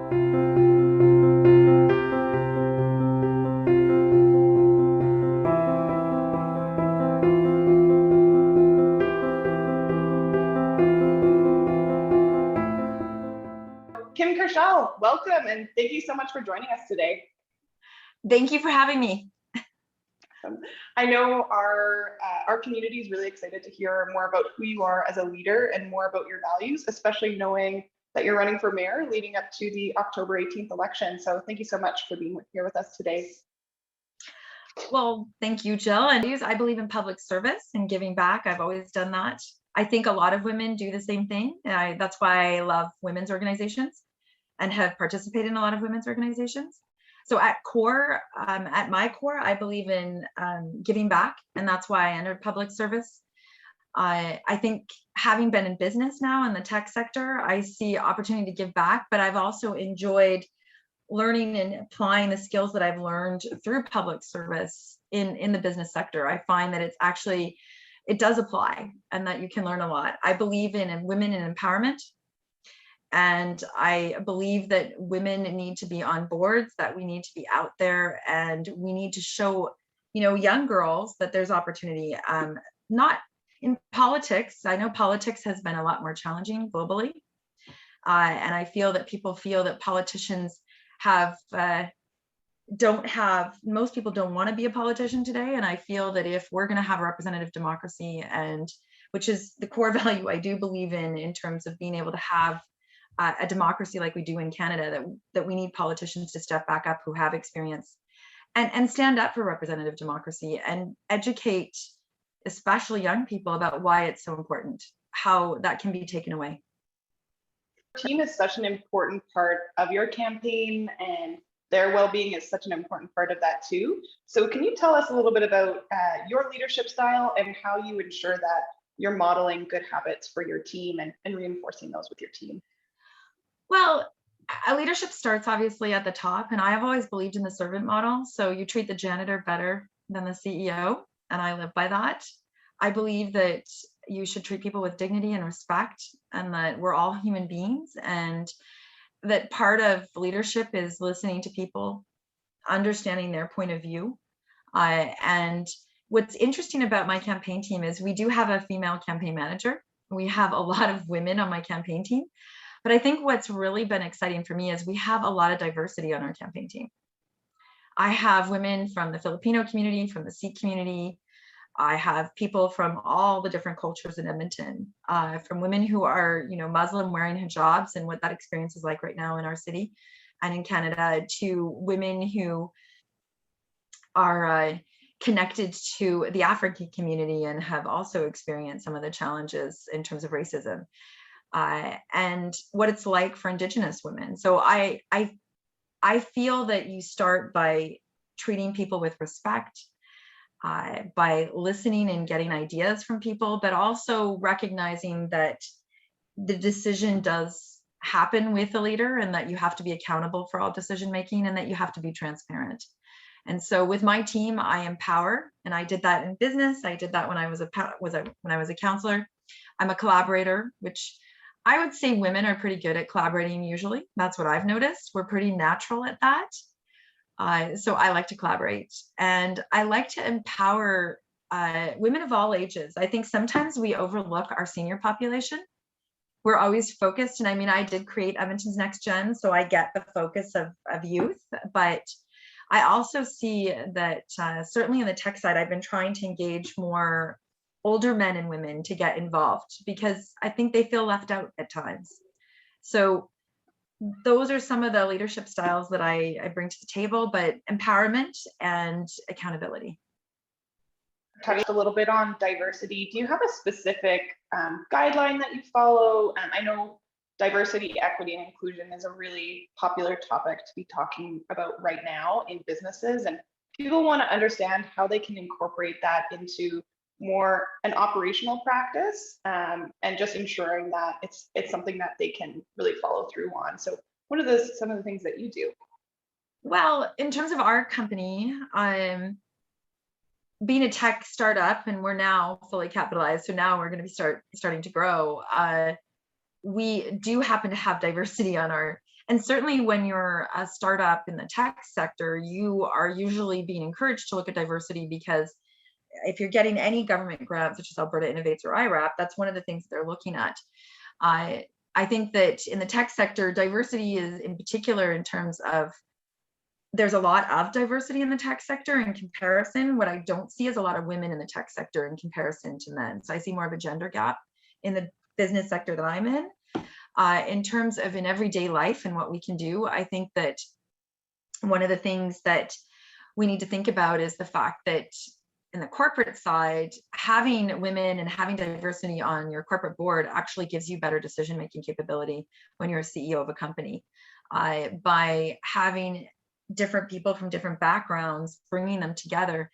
Krushell, welcome, and thank you so much for joining us today. Thank you for having me. I know our community is really excited to hear more about who you are as a leader and more about your values, especially knowing that you're running for mayor leading up to the October 18th election. So thank you so much for being here with us today. Well, thank you, Jill. And I believe in public service and giving back. I've always done that. I think a lot of women do the same thing. That's why I love women's organizations and have participated in a lot of women's organizations. So at my core, I believe in giving back, and that's why I entered public service. I think having been in business now in the tech sector, I see opportunity to give back, but I've also enjoyed learning and applying the skills that I've learned through public service in the business sector. I find that it does apply and that you can learn a lot. I believe in women in empowerment. And I believe that women need to be on boards, that we need to be out there, and we need to show, young girls that there's opportunity. Not in politics. I know politics has been a lot more challenging globally. And I feel that people feel that politicians most people don't want to be a politician today. And I feel that if we're going to have a representative democracy, which is the core value I do believe in terms of being able to have a democracy like we do in Canada, that we need politicians to step back up who have experience and stand up for representative democracy and educate, especially young people, about why it's so important, how that can be taken away. Team is such an important part of your campaign, and their well-being is such an important part of that too. So can you tell us a little bit about your leadership style and how you ensure that you're modeling good habits for your team and reinforcing those with your team? Well, a leadership starts obviously at the top, and I have always believed in the servant model. So you treat the janitor better than the CEO, and I live by that. I believe that you should treat people with dignity and respect, and that we're all human beings, and that part of leadership is listening to people, understanding their point of view. And what's interesting about my campaign team is we do have a female campaign manager. We have a lot of women on my campaign team. But I think what's really been exciting for me is we have a lot of diversity on our campaign team. I have women from the Filipino community, from the Sikh community. I have people from all the different cultures in Edmonton, from women who are, Muslim wearing hijabs and what that experience is like right now in our city and in Canada, to women who are connected to the African community and have also experienced some of the challenges in terms of racism. And what it's like for Indigenous women. So I feel that you start by treating people with respect, by listening and getting ideas from people, but also recognizing that the decision does happen with the leader, and that you have to be accountable for all decision making, and that you have to be transparent. And so with my team, I empower, and I did that in business. I did that when I was a counselor. I'm a collaborator, which I would say women are pretty good at collaborating usually. That's what I've noticed. We're pretty natural at that. So I like to collaborate, and I like to empower women of all ages. I think sometimes we overlook our senior population. We're always focused. And I mean, I did create Edmonton's Next Gen, so I get the focus of youth, but I also see that certainly in the tech side, I've been trying to engage more older men and women to get involved, because I think they feel left out at times. So those are some of the leadership styles that I bring to the table, but empowerment and accountability. Touched a little bit on diversity. Do you have a specific guideline that you follow? I know diversity, equity, and inclusion is a really popular topic to be talking about right now in businesses, and people want to understand how they can incorporate that into more an operational practice, and just ensuring that it's something that they can really follow through on. So what are some of the things that you do? Well, in terms of our company, being a tech startup, and we're now fully capitalized, so now we're going to be starting to grow. We do happen to have diversity on our, And certainly when you're a startup in the tech sector, you are usually being encouraged to look at diversity, because if you're getting any government grant, such as Alberta Innovates or IRAP, that's one of the things they're looking at. I think that in the tech sector, diversity is in particular in terms of, there's a lot of diversity in the tech sector in comparison. What I don't see is a lot of women in the tech sector in comparison to men. So I see more of a gender gap in the business sector that I'm in. In terms of in everyday life and what we can do, I think that one of the things that we need to think about is the fact that in the corporate side, having women and having diversity on your corporate board actually gives you better decision-making capability when you're a CEO of a company. By having different people from different backgrounds, bringing them together,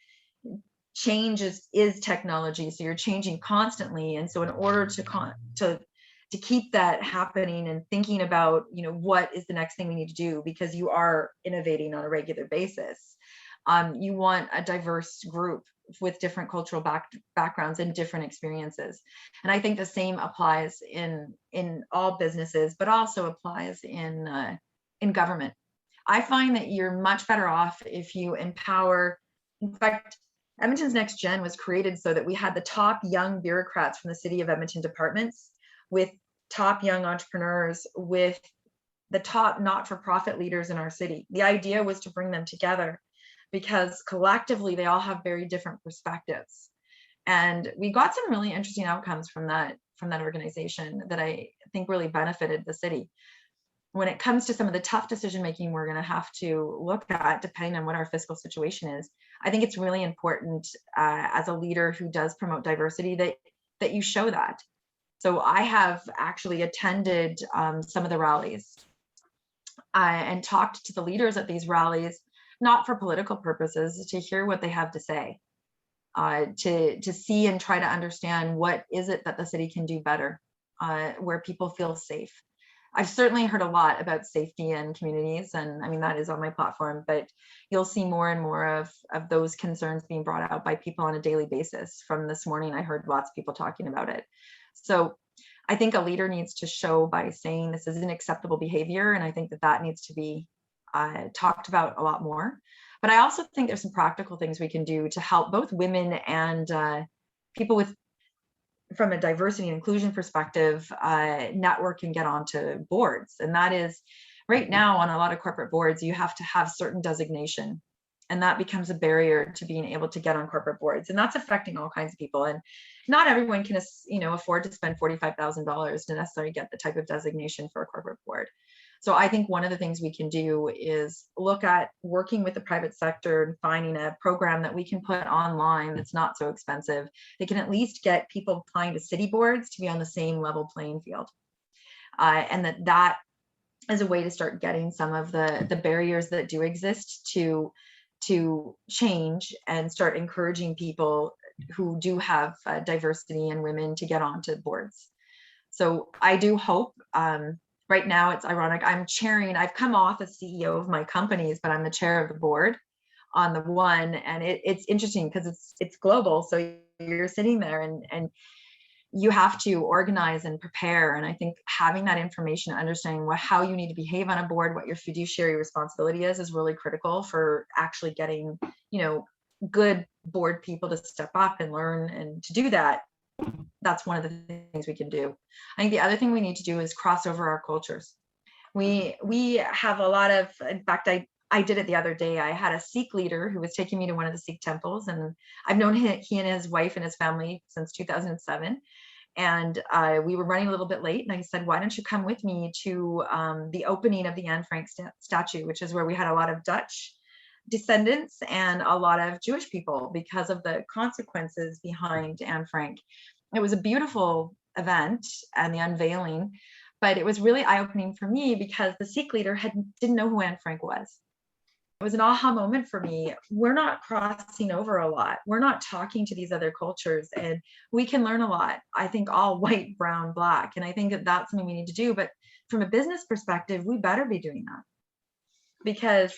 change is technology. So you're changing constantly. And so in order to keep that happening and thinking about, what is the next thing we need to do, because you are innovating on a regular basis, you want a diverse group with different cultural backgrounds and different experiences. And I think the same applies in all businesses, but also applies in government. I find that you're much better off if you empower. In fact, Edmonton's Next Gen was created so that we had the top young bureaucrats from the City of Edmonton departments with top young entrepreneurs, with the top not-for-profit leaders in our city. The idea was to bring them together because collectively they all have very different perspectives. And we got some really interesting outcomes from that organization that I think really benefited the city. When it comes to some of the tough decision-making we're going to have to look at, depending on what our fiscal situation is, I think it's really important as a leader who does promote diversity that you show that. So I have actually attended some of the rallies and talked to the leaders at these rallies, not for political purposes, to hear what they have to say, to see and try to understand what is it that the city can do better, where people feel safe. I've certainly heard a lot about safety in communities, and I mean, that is on my platform, but you'll see more and more of those concerns being brought out by people on a daily basis. From this morning, I heard lots of people talking about it. So I think a leader needs to show by saying this isn't acceptable behavior, and I think that needs to be talked about a lot more. But I also think there's some practical things we can do to help both women and people from a diversity and inclusion perspective, network and get onto boards. And that is, right now on a lot of corporate boards, you have to have certain designation. And that becomes a barrier to being able to get on corporate boards. And that's affecting all kinds of people. And not everyone can, afford to spend $45,000 to necessarily get the type of designation for a corporate board. So I think one of the things we can do is look at working with the private sector and finding a program that we can put online that's not so expensive. They can at least get people applying to city boards to be on the same level playing field. And that is a way to start getting some of the barriers that do exist to change and start encouraging people who do have diversity and women to get onto boards. So I do hope, right now it's ironic, I've come off as CEO of my companies, but I'm the chair of the board on the one, and it's interesting because it's global. So you're sitting there and you have to organize and prepare. And I think having that information, understanding how you need to behave on a board, what your fiduciary responsibility is really critical for actually getting, good board people to step up and learn. And to do that, that's one of the things we can do. I think the other thing we need to do is cross over our cultures. We have a lot of, in fact, I did it the other day. I had a Sikh leader who was taking me to one of the Sikh temples, and I've known he and his wife and his family since 2007. And we were running a little bit late, and I said, why don't you come with me to the opening of the Anne Frank statue, which is where we had a lot of Dutch descendants and a lot of Jewish people because of the consequences behind Anne Frank. It was a beautiful event and the unveiling, but it was really eye-opening for me because the Sikh leader didn't know who Anne Frank was. It was an aha moment for me. We're not crossing over a lot. We're not talking to these other cultures, and we can learn a lot. I think all white, brown, black, and I think that's something we need to do. But from a business perspective, we better be doing that because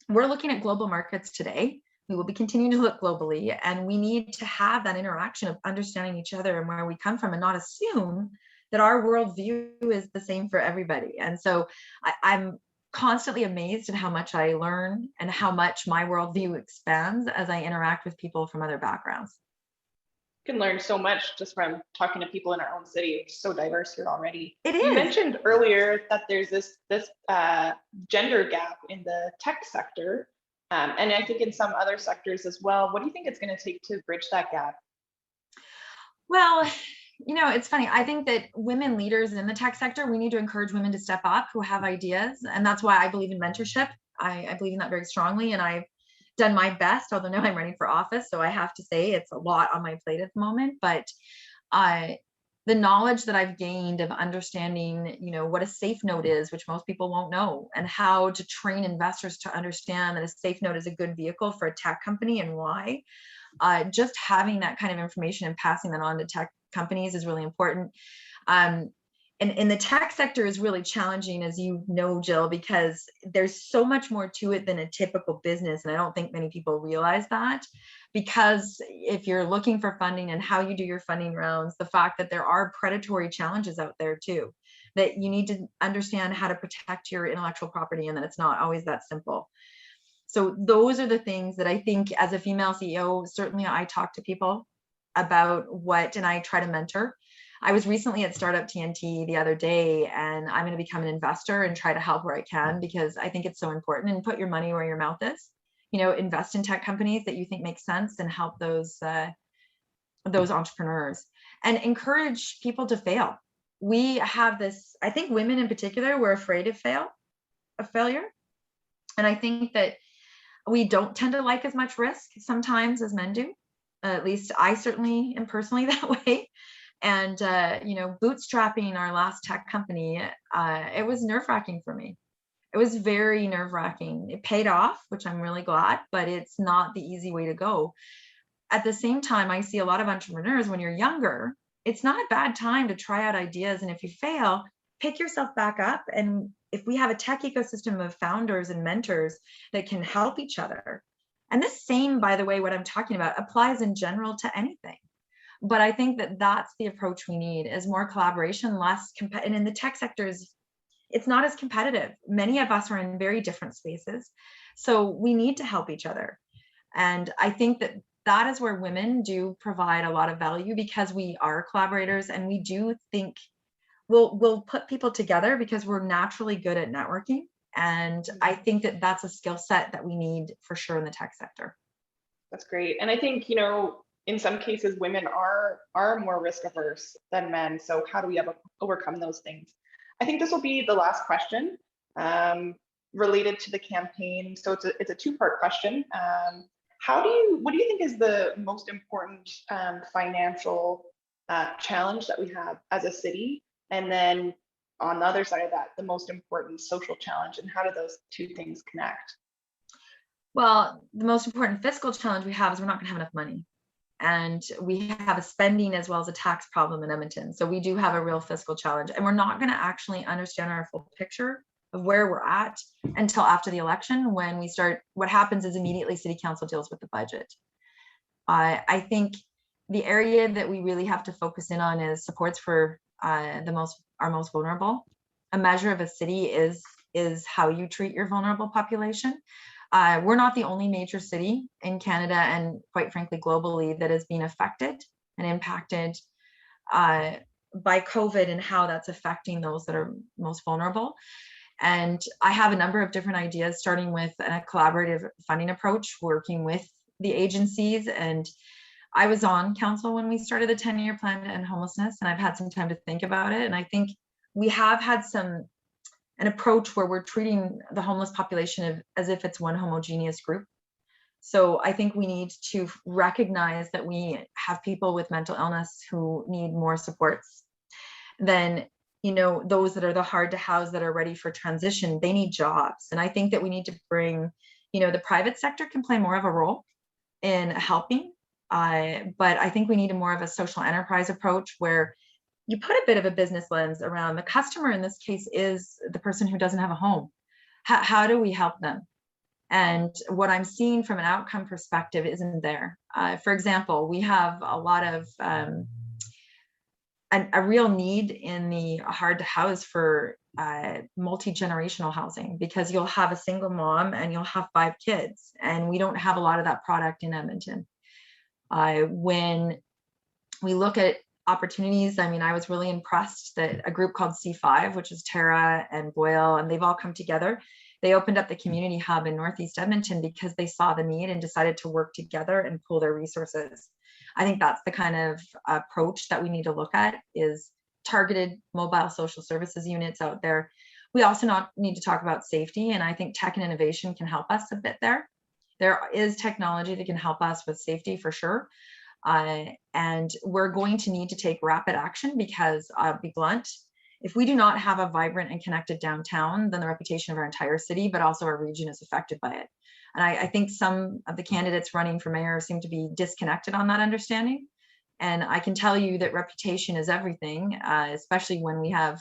we're looking at global markets today. We will be continuing to look globally, and we need to have that interaction of understanding each other and where we come from, and not assume that our worldview is the same for everybody. And so I'm constantly amazed at how much I learn and how much my worldview expands as I interact with people from other backgrounds. Can learn so much just from talking to people in our own city. It's so diverse here already. It You is. mentioned earlier that there's this gender gap in the tech sector, and I think in some other sectors as well. What do you think it's going to take to bridge that gap? Well, it's funny. I think that women leaders in the tech sector, we need to encourage women to step up who have ideas. And that's why I believe in mentorship. I believe in that very strongly. And I've done my best, although now I'm running for office. So I have to say it's a lot on my plate at the moment. But the knowledge that I've gained of understanding, what a safe note is, which most people won't know, and how to train investors to understand that a safe note is a good vehicle for a tech company and why. Just having that kind of information and passing that on to tech companies is really important. And the tech sector is really challenging, as you know, Jill, because there's so much more to it than a typical business. And I don't think many people realize that, because if you're looking for funding and how you do your funding rounds, the fact that there are predatory challenges out there too, that you need to understand how to protect your intellectual property, and that it's not always that simple. So those are the things that I think as a female CEO, certainly I talk to people about and I try to mentor. I was recently at Startup TNT the other day, and I'm going to become an investor and try to help where I can, because I think it's so important. And put your money where your mouth is. Invest in tech companies that you think make sense and help those entrepreneurs, and encourage people to fail. We have this, I think women in particular, we're afraid of failure. And I think that we don't tend to like as much risk sometimes as men do. At least I certainly am personally that way. And, bootstrapping our last tech company, it was nerve-wracking for me. It was very nerve-wracking. It paid off, which I'm really glad, but it's not the easy way to go. At the same time, I see a lot of entrepreneurs, when you're younger, it's not a bad time to try out ideas. And if you fail, pick yourself back up. And if we have a tech ecosystem of founders and mentors that can help each other, and this same, by the way, what I'm talking about applies in general to anything. But I think that that's the approach we need, is more collaboration, less and in the tech sectors, it's not as competitive. Many of us are in very different spaces. So we need to help each other. And I think that is where women do provide a lot of value, because we are collaborators, and we do think we'll put people together because we're naturally good at networking. And I think that that's a skill set that we need for sure in the tech sector. That's great. And I think, in some cases, women are more risk averse than men. So how do we overcome those things? I think this will be the last question related to the campaign. So it's a two-part question. What do you think is the most important financial challenge that we have as a city? And then on the other side of that, the most important social challenge, and how do those two things connect? Well, the most important fiscal challenge we have is we're not going to have enough money. And we have a spending as well as a tax problem in Edmonton. So we do have a real fiscal challenge, and we're not going to actually understand our full picture of where we're at until after the election, when we start. What happens is immediately City Council deals with the budget. I think the area that we really have to focus in on is supports for our most vulnerable. A measure of a city is how you treat your vulnerable population. We're not the only major city in Canada, and quite frankly globally, that has been affected and impacted by COVID, and how that's affecting those that are most vulnerable. And I have a number of different ideas, starting with a collaborative funding approach, working with the agencies. And I was on council when we started the 10-year plan to end homelessness, and I've had some time to think about it. And I think we have had an approach where we're treating the homeless population as if it's one homogeneous group. So I think we need to recognize that we have people with mental illness who need more supports than, those that are the hard to house, that are ready for transition. They need jobs. And I think that we need to bring, the private sector can play more of a role in helping. But I think we need more of a social enterprise approach, where you put a bit of a business lens around the customer. In this case, is the person who doesn't have a home. How do we help them? And what I'm seeing from an outcome perspective isn't there. For example, we have a lot of a real need in the hard to house for multi-generational housing, because you'll have a single mom and you'll have 5 kids, and we don't have a lot of that product in Edmonton. When we look at opportunities, I mean, I was really impressed that a group called C5, which is Tara and Boyle, and they've all come together. They opened up the community hub in Northeast Edmonton because they saw the need and decided to work together and pool their resources. I think that's the kind of approach that we need to look at, is targeted mobile social services units out there. We also need to talk about safety, and I think tech and innovation can help us a bit there. There is technology that can help us with safety for sure. And we're going to need to take rapid action because, I'll be blunt, if we do not have a vibrant and connected downtown, then the reputation of our entire city, but also our region, is affected by it. And I think some of the candidates running for mayor seem to be disconnected on that understanding. And I can tell you that reputation is everything, especially when we have,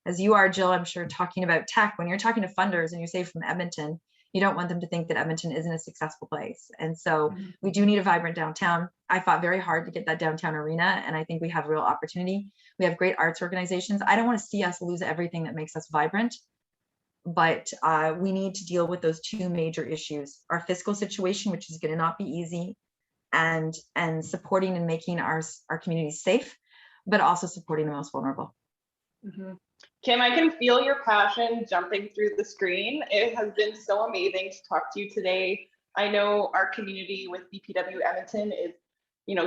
as you are, Jill, I'm sure, talking about tech. When you're talking to funders and you say from Edmonton, you don't want them to think that Edmonton isn't a successful place. And so we do need a vibrant downtown. I fought very hard to get that downtown arena, and I think we have real opportunity. We have great arts organizations. I don't want to see us lose everything that makes us vibrant, but we need to deal with those 2 major issues: our fiscal situation, which is going to not be easy, and supporting and making our communities safe, but also supporting the most vulnerable. Mm-hmm. Kim, I can feel your passion jumping through the screen. It has been so amazing to talk to you today. I know our community with BPW Edmonton is,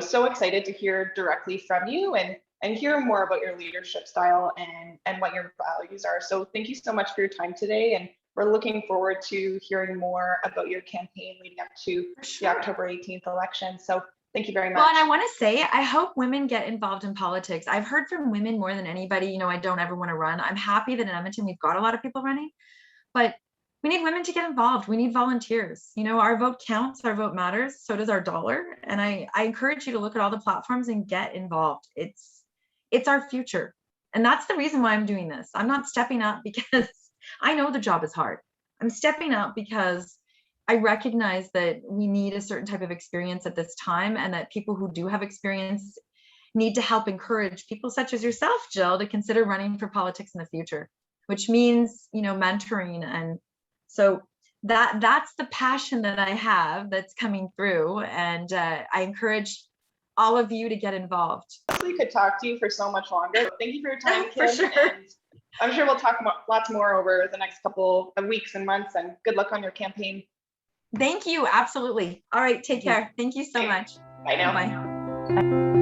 so excited to hear directly from you and hear more about your leadership style and what your values are. So thank you so much for your time today. And we're looking forward to hearing more about your campaign leading up to the October 18th election. So thank you very much. Well, and I want to say, I hope women get involved in politics. I've heard from women more than anybody, I don't ever want to run. I'm happy that in Edmonton, we've got a lot of people running, but we need women to get involved. We need volunteers. Our vote counts, our vote matters. So does our dollar. And I encourage you to look at all the platforms and get involved. It's our future. And that's the reason why I'm doing this. I'm not stepping up because I know the job is hard. I'm stepping up because I recognize that we need a certain type of experience at this time, and that people who do have experience need to help encourage people such as yourself, Jill, to consider running for politics in the future, which means, mentoring. And so that's the passion that I have that's coming through. And I encourage all of you to get involved. We could talk to you for so much longer. Thank you for your time, Kim. For sure. And I'm sure we'll talk lots more over the next couple of weeks and months, and good luck on your campaign. Thank you. Absolutely. All right. Take care. Thank you so much. Bye now. Bye.